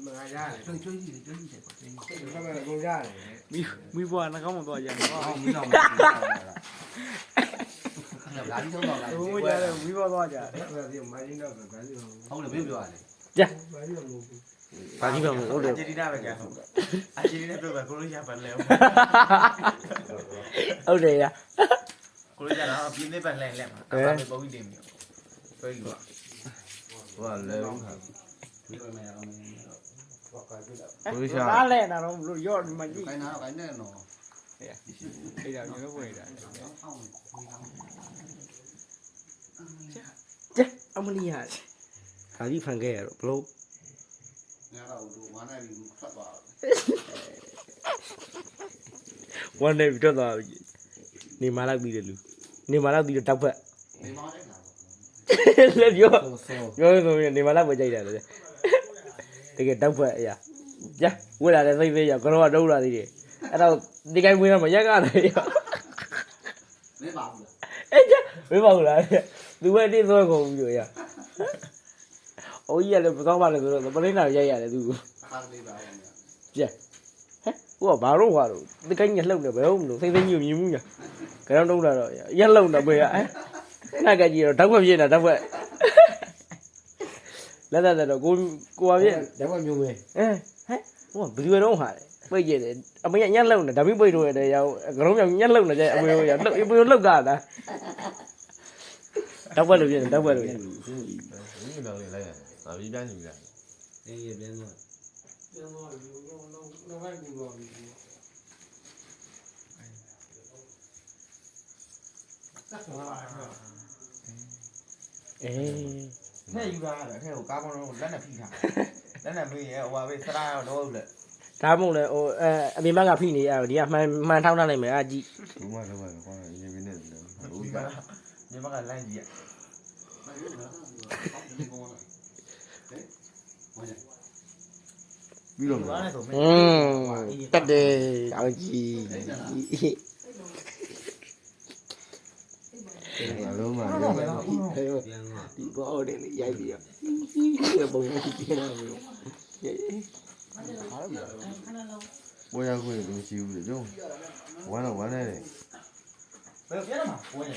မငါရတယ်ကျွေးကြည့်တယ်ပေါ့ကျွေး ခမရကိုရတယ်မိဘွားနှကောင်းမသွားကြဘူး ဟောမင်းတော့မလာပြီးတော့လာ ဘိုးရတယ်မိဘသွားကြတယ် အဲ့ဒါမိုင်းတော့ဗန်းစီဟုတ် ဟုတ်တယ်ဘယ်ပြောရလဲ ကြ မိုင်းတော့မဟုတ်ဘူး ဘာကြီးမှမဟုတ်တယ် အာဂျင်တီးနားပဲကြာဟုတ်အာဂျင်တီးနားပြောပဲကိုလိုရှာပါလဲ ဟုတ်တယ်ရ ကိုလိုရှာတော့ပြင်းနေပါလဲလက်မှာအဲ့ဒါပုံပြီးတင်ပြီပြောယူပါ ဟိုကလဲဦးဟာ ဒီလိုနေရအောင် အားလဲတာတော့လို့ရော့ဒီမှာကြည့် ခိုင်းတာခိုင်းနေတော့ အဲ့ဒါမျိုးဝင်တာကြအမလီယာခါကြီးဖန်ခဲ့ရတော့ဘလို့ ညတော့ဒီဝမ်းနေပြီးဖတ်သွား one day ပြတ်သွားပြီနေမလိုက်ပြီးတယ်လူနေမလိုက်ပြီးတော့တောက်ဖက် နေမလိုက်တာ လက်ပြော ဆော ပြောဆိုရင်နေမလိုက်ပဲကြိုက်တယ်လေတကယ်တောက်ဖက်အရာကြဝက်လာတဲ့သိသိရကတော့တုံးလာသေးတယ်အဲ့တော့ဒီကိုင်းဝင်တော့မရက်ရတယ်ရ နေပါဘူးလား အဲ့ကြမင်းပါဘူးလားသူပဲတိသွဲကုန်ပြီရအိုးကြီးကလည်းမကောင်းပါနဲ့ဆိုတော့ပလင်းနာရိုက်ရတယ်သူ ခါလေးပါဦး ကြဟိုကဘာလို့ခွာတော့ဒီကိုင်းညလှုပ်နေဘယ်ဟုတ်မလို့သိသိညမြင်မှုညာကြောင်တုံးလာတော့ရက်လှုပ်နေပဲဟဲ့နာကကြီးတော့တောက်ဖက်ပြနေတာတောက်ဖက်လက်သက်တော့ကိုပါပြ ဒါမှမျိုးပဲ ဟဲ့ဟိုကဘယ်လိုတော့ဟာလဲပိတ်ကြတယ်အမေညက်လှုပ်နေဒါပြီးပိတ်တော့ရတယ်ရောကရုံးမြောင်ညက်လှုပ်နေကြအမေရောလှုပ်အမေရောလှုပ်ကြတာတောက်ဖက်လို့ပြနေတောက်ဖက်လို့ပြ ဒီကောင်လေးလိုက်ရတယ်။အပြီးပြန်ယူလိုက် အေးပြန်သွား ပြန်သွားပြီလောကကြီးသွားပြီဆက်သွားတာ အေး နဲ့ယူတာအဲ့ထဲကိုကားကောင်းတော့လက်နဲ့ဖိထားလက်နဲ့မေးရဲဟိုပါပဲစရာတော့ဟုတ်လေ ဒါမှမဟုတ်လေဟိုအမေမကဖိနေရဒီကမှန်ထောင်းထားလိုက်မယ်အာကြည့် ။ဘူးမလောက်ပါကောင်းရင်ပြီးနေတယ်။ ဒီမှာညီမကလမ်းကြီးရ ပြီးတော့ ဘာလဲဆိုမင်း တက်တယ်အောင်ကြည့် အလုံးမှာ ပြန်သွား ဒီဘောတယ်ရိုက်ပြီးတော့ပုံရကြည့်နေတာမျိုး ပေါ်ရခွင့်လို့ရှိဘူးလေကျုံဝမ်းတော့ဝမ်းနေတယ် ဘယ်ပြန်မှာဝင်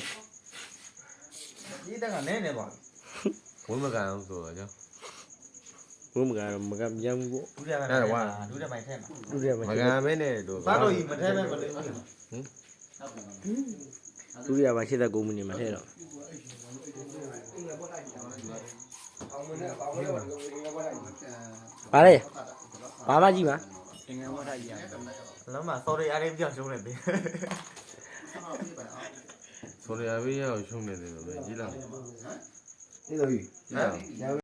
ဒီတက်ကနဲနေပါ ဝမ်းမကန်အောင်ဆိုတော့ကျုံ ဘုမကတော့မကမြောင်းဘူးပေါ့ ဒုတိယပိုင်းဒုတိယပိုင်းထဲမှာ လူတွေကမ မကန်မဲနဲ့တော့ ဘာလို့မထဲမဲ့မလေး လူတွေကမှ89မိနစ်မှာထဲတော့ အောင်မနဲ့အောင်မနဲ့ဘာလို့ငါဘာလိုက် ပါလေဘာမှကြည့်ပါငယ်ဝတ်ထားကြည့်ရ လုံးမှာ sorry အားလေးပြောင်းရှုံးနေပြီ ဆိုရရပေးရအောင်ရှုံးနေတယ်ပဲကြီးလား နေတော့ပြီ ဟမ်